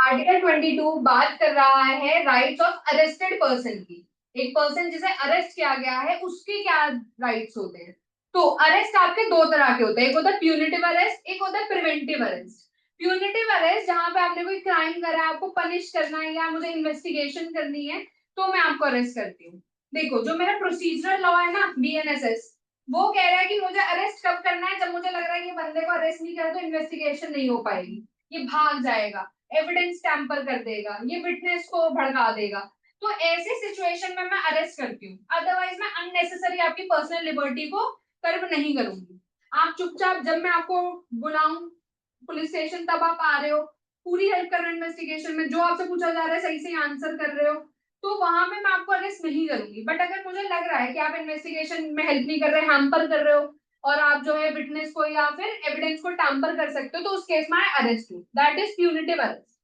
Article 22 बात कर रहा है राइट्स ऑफ अरेस्टेड पर्सन की। एक पर्सन जिसे अरेस्ट किया गया है उसके क्या राइट्स होते हैं। तो अरेस्ट आपके दो तरह के होते हैं, एक होता है प्यूनिटिव अरेस्ट, एक होता है प्रिवेंटिव अरेस्ट। प्यूनिटिव अरेस्ट जहां पे आपने कोई क्राइम करा है, आपको पनिश करना है या मुझे इन्वेस्टिगेशन करनी है, तो मैं आपको अरेस्ट करती हूँ। देखो जो मेरा प्रोसीजरल लॉ है ना, बीएनएसएस, वो कह रहा है कि मुझे अरेस्ट कब करना है, जब मुझे लग रहा है कि बंदे को अरेस्ट नहीं करा तो इन्वेस्टिगेशन नहीं हो पाएगी, ये भाग जाएगा, एविडेंस टैंपर कर देगा, ये विटनेस को भड़का देगा, तो ऐसे सिचुएशन में मैं अरेस्ट करती हूँ। अदरवाइज मैं अननेसेसरी आपकी पर्सनल लिबर्टी को कर्व नहीं करूंगी। आप चुपचाप, जब मैं आपको बुलाऊं पुलिस स्टेशन तब आप आ रहे हो, पूरी हेल्प कर रहे हो इन्वेस्टिगेशन में, जो आपसे पूछा जा रहा है सही से आंसर कर रहे हो, तो वहां पे मैं आपको अरेस्ट नहीं करूंगी। बट अगर मुझे लग रहा है कि आप इन्वेस्टिगेशन में हेल्प नहीं कर रहे, हैम्पर कर रहे हो, और आप जो है विटनेस को या फिर एविडेंस को टैम्पर कर सकते हो, तो उस केस में अरेस्ट हूँ, that is punitive arrest.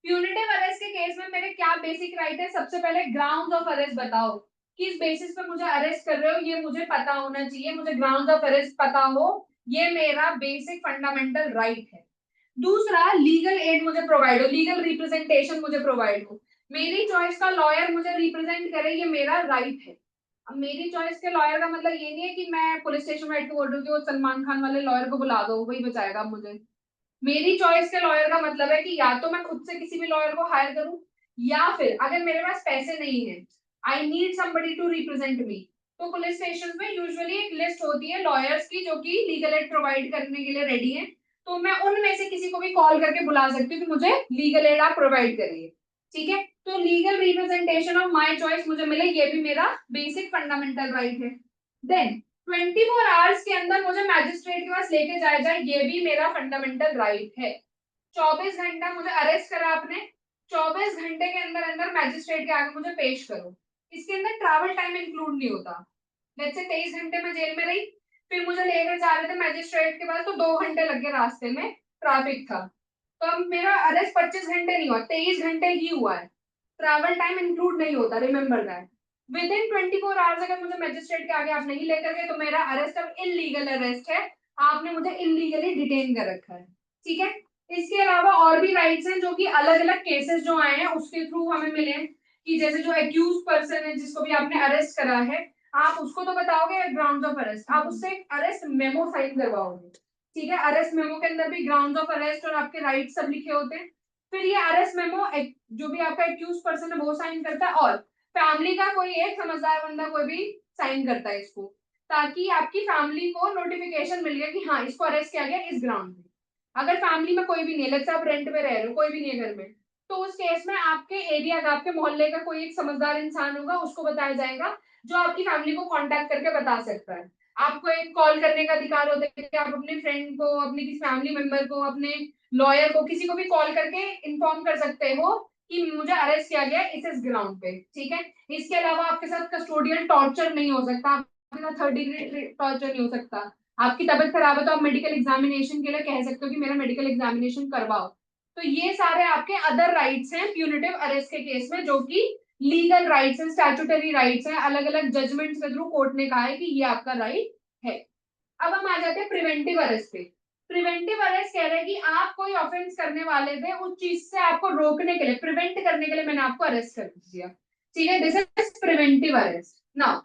Punitive arrest के केस में मेरे क्या बेसिक राइट है, सबसे पहले ग्राउंड ऑफ अरेस्ट बताओ, किस बेसिस पे मुझे अरेस्ट कर रहे हो, ये मुझे पता होना चाहिए, मुझे ग्राउंड ऑफ अरेस्ट पता हो, ये मेरा बेसिक फंडामेंटल राइट है। दूसरा, लीगल एड मुझे प्रोवाइड हो, लीगल रिप्रेजेंटेशन मुझे प्रोवाइड हो, मेरी चॉइस का लॉयर मुझे रिप्रेजेंट करे, ये मेरा राइट है। अब मेरी चॉइस के लॉयर का मतलब ये नहीं है कि मैं पुलिस स्टेशन में बैठ के बोल रही हूँ कि वो सलमान खान वाले लॉयर को बुला दो, वही बचाएगा मुझे। मेरी चॉइस के लॉयर का मतलब है कि या तो मैं खुद से किसी भी लॉयर को हायर करूं, या फिर अगर मेरे पास पैसे नहीं है, I need somebody to represent me, तो पुलिस स्टेशन में यूजुअली एक लिस्ट होती है लॉयर्स की जो कि लीगल एड प्रोवाइड करने के लिए रेडी है, तो मैं उनमें से किसी को भी कॉल करके बुला सकती हूँ कि मुझे लीगल एड आप प्रोवाइड करिए। ठीक है, तो legal representation of my choice मुझे मिले, ये भी मेरा बेसिक फंडामेंटल राइट है। देन 24 आवर्स के अंदर मुझे मैजिस्ट्रेट के पास लेके जाया जाए, ये भी मेरा फंडामेंटल राइट है। 24 घंटा मुझे अरेस्ट करा आपने, 24 घंटे के अंदर अंदर मैजिस्ट्रेट के आगे मुझे पेश करो। इसके अंदर ट्रैवल टाइम इंक्लूड नहीं होता। लेट्स से 23 घंटे में जेल में रही, फिर मुझे लेकर जा रहे थे मैजिस्ट्रेट के पास, तो 2 घंटे लग गए, रास्ते में ट्रैफिक था, तो अब मेरा अरेस्ट 25 घंटे नहीं हुआ, 23 घंटे ही हुआ है। ट्रैवल टाइम इंक्लूड नहीं होता, remember that. With in 24 hours अगर मुझे मैजिस्ट्रेट के आगे आप नहीं लेकर गए, तो मेरा अरेस्ट अब इलीगल अरेस्ट है, आपने मुझे इलीगली डिटेन कर रखा है। ठीक है, इसके अलावा और भी राइट्स हैं जो कि अलग अलग केसेस जो आए हैं उसके थ्रू हमें मिले हैं, कि जैसे जो एक्यूज पर्सन है जिसको भी आपने अरेस्ट करा है, आप उसको तो बताओगे ग्राउंड ऑफ अरेस्ट, आप उससे अरेस्ट मेमो साइन करवाओगे। ठीक है, अरेस्ट मेमो के अंदर भी ग्राउंड ऑफ अरेस्ट और आपके राइट सब लिखे होते हैं। फिर ये अरेस्ट मेमो जो भी आपका एक्यूज पर्सन है वो साइन करता है, और फैमिली का कोई एक समझदार बंदा कोई भी साइन करता है इसको, ताकि आपकी फैमिली को नोटिफिकेशन मिल गया कि हाँ इसको अरेस्ट किया गया इस ग्राउंड पे। अगर फैमिली में कोई भी नहीं है, लेट्स से आप रेंट पे रह रहे हो, कोई भी नहीं है घर में, तो उस केस में आपके एरिया का, आपके मोहल्ले का कोई एक समझदार इंसान होगा, उसको बताया जाएगा, जो आपकी फैमिली को कांटेक्ट करके बता सकता है। आपको एक कॉल करने का अधिकार होता है कि आप अपने फ्रेंड को, अपने किसी फैमिली मेंबर को, अपने लॉयर को, किसी को भी कॉल करके इन्फॉर्म कर सकते हो कि मुझे अरेस्ट किया गया इस ग्राउंड पे। ठीक है, इसके अलावा आपके साथ कस्टोडियल टॉर्चर नहीं हो सकता, आपके साथ 3rd डिग्री टॉर्चर नहीं हो सकता। आपकी तबीयत खराब है तो आप मेडिकल एग्जामिनेशन के लिए कह सकते हो कि मेरा मेडिकल एग्जामिनेशन करवाओ। तो ये सारे आपके अदर राइट्स हैं प्यूनिटिव अरेस्ट के केस में, जो कि लीगल राइट्स हैं, स्टैट्यूटरी राइट्स हैं, अलग अलग जजमेंट्स के थ्रू कोर्ट ने कहा है कि ये आपका राइट है। अब हम आ जाते हैं प्रिवेंटिव अरेस्ट पे। प्रिवेंटिव अरेस्ट कह रहे हैं कि आप कोई ऑफेंस करने वाले थे, उस चीज से आपको रोकने के लिए, प्रिवेंट करने के लिए मैंने आपको अरेस्ट कर दिया। ठीक है, this is preventive arrest. Now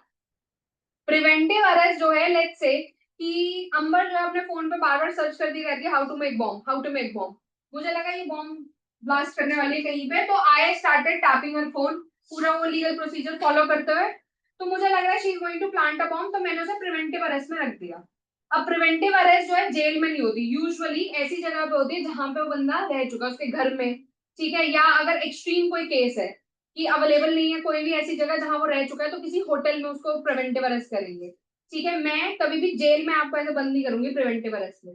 preventive arrest जो है, लेट्स से कि अंबर जो अपने फोन पे बार बार सर्च करती रहती है how to make bomb, how to make bomb, मुझे लगा ये बॉम्ब ब्लास्ट करने वाली है कहीं पे, तो I started tapping her phone, पूरा वो लीगल प्रोसीजर फॉलो करते हुए, तो मुझे लग रहा है she is going to plant a bomb, तो मैंने उसे प्रिवेंटिव अरेस्ट में रख दिया। अब प्रिवेंटिव अरेस्ट जो है जेल में नहीं होती, यूजुअली ऐसी जगह पे होती है जहां पे वो बंदा रह चुका है, उसके घर में। ठीक है, या अगर एक्सट्रीम कोई केस है कि अवेलेबल नहीं है कोई भी ऐसी जगह जहां वो रह चुका है, तो किसी होटल में उसको प्रिवेंटिव अरेस्ट करेंगे। ठीक है, मैं कभी भी जेल में आपको ऐसे बंद नहीं करूंगी प्रिवेंटिव अरेस्ट में।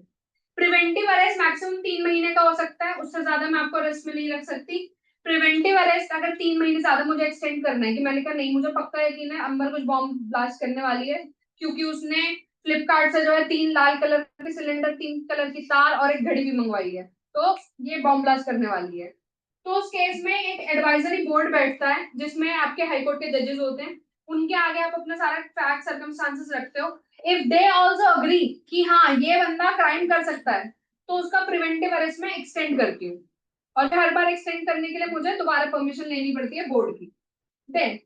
प्रिवेंटिव अरेस्ट मैक्सिमम 3 महीने का हो सकता है, उससे ज्यादा मैं आपको अरेस्ट में नहीं रख सकती। प्रिवेंटिव अरेस्ट अगर 3 महीने ज्यादा मुझे एक्सटेंड करना है, कि मैंने कहा नहीं मुझे पक्का यकीन है अंबर कुछ बॉम्ब ब्लास्ट करने वाली है, क्योंकि उसने फ्लिपकार्ट से जो है 3 लाल कलर के सिलेंडर, 3 कलर की तार और एक घड़ी भी मंगवाई है, तो ये बॉम्ब ब्लास्ट करने वाली है, तो उस केस में एक एडवाइजरी बोर्ड बैठता है जिसमें आपके हाईकोर्ट के जजेस होते हैं, उनके आगे आप अपना सारा फैक्ट सर्कमस्टांसेस रखते हो। इफ दे आल्सो अग्री कि हाँ ये बंदा क्राइम कर सकता है, तो उसका प्रिवेंटिव अरेस्ट में एक्सटेंड करती हूँ। और हर बार एक्सटेंड करने के लिए मुझे दोबारा परमिशन लेनी पड़ती है बोर्ड की। देन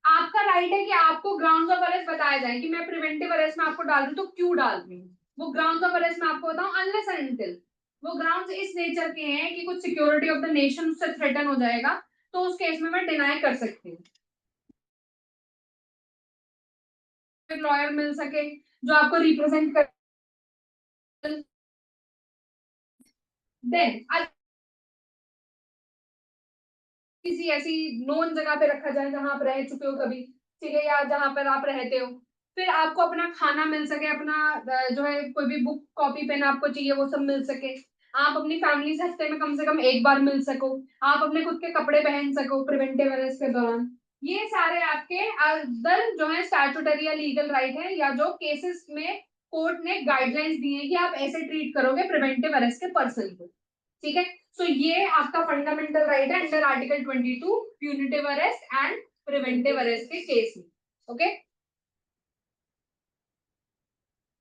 आपका राइट है कि आपको ग्राउंड्स ऑफ अरेस्ट बताया जाए कि मैं प्रिवेंटिव अरेस्ट में आपको डाल दूं तो क्यों डाल रही हूँ, वो ग्राउंड्स ऑफ अरेस्ट में आपको बताऊं अनलेस एंड अनटिल वो ग्राउंड्स इस नेचर के हैं कि कुछ सिक्योरिटी ऑफ द नेशन उससे थ्रेटन हो जाएगा, तो उस केस में मैं डिनाई कर सकती हूँ। लॉयर मिल सके जो आपको रिप्रेजेंट कर, देन किसी ऐसी नोन जगह पे रखा जाए जहां आप रह चुके हो कभी, ठीक है, या जहां पर आप रहते हो, फिर आपको अपना खाना मिल सके, अपना जो है कोई भी बुक कॉपी पेन आपको चाहिए वो सब मिल सके, आप अपनी फैमिली से हफ्ते में कम से कम एक बार मिल सको, आप अपने खुद के कपड़े पहन सको प्रिवेंटिव अरेस्ट के दौरान। ये सारे आपके अदर जो है स्टैट्यूटरी या लीगल राइट है, या जो केसेस में कोर्ट ने गाइडलाइंस दी है कि आप ऐसे ट्रीट करोगे प्रिवेंटिव अरेस्ट के पर्सन को, ठीक है। सो ये आपका फंडामेंटल राइट है under article 22 punitive arrest and preventive arrest के केस में, ओके।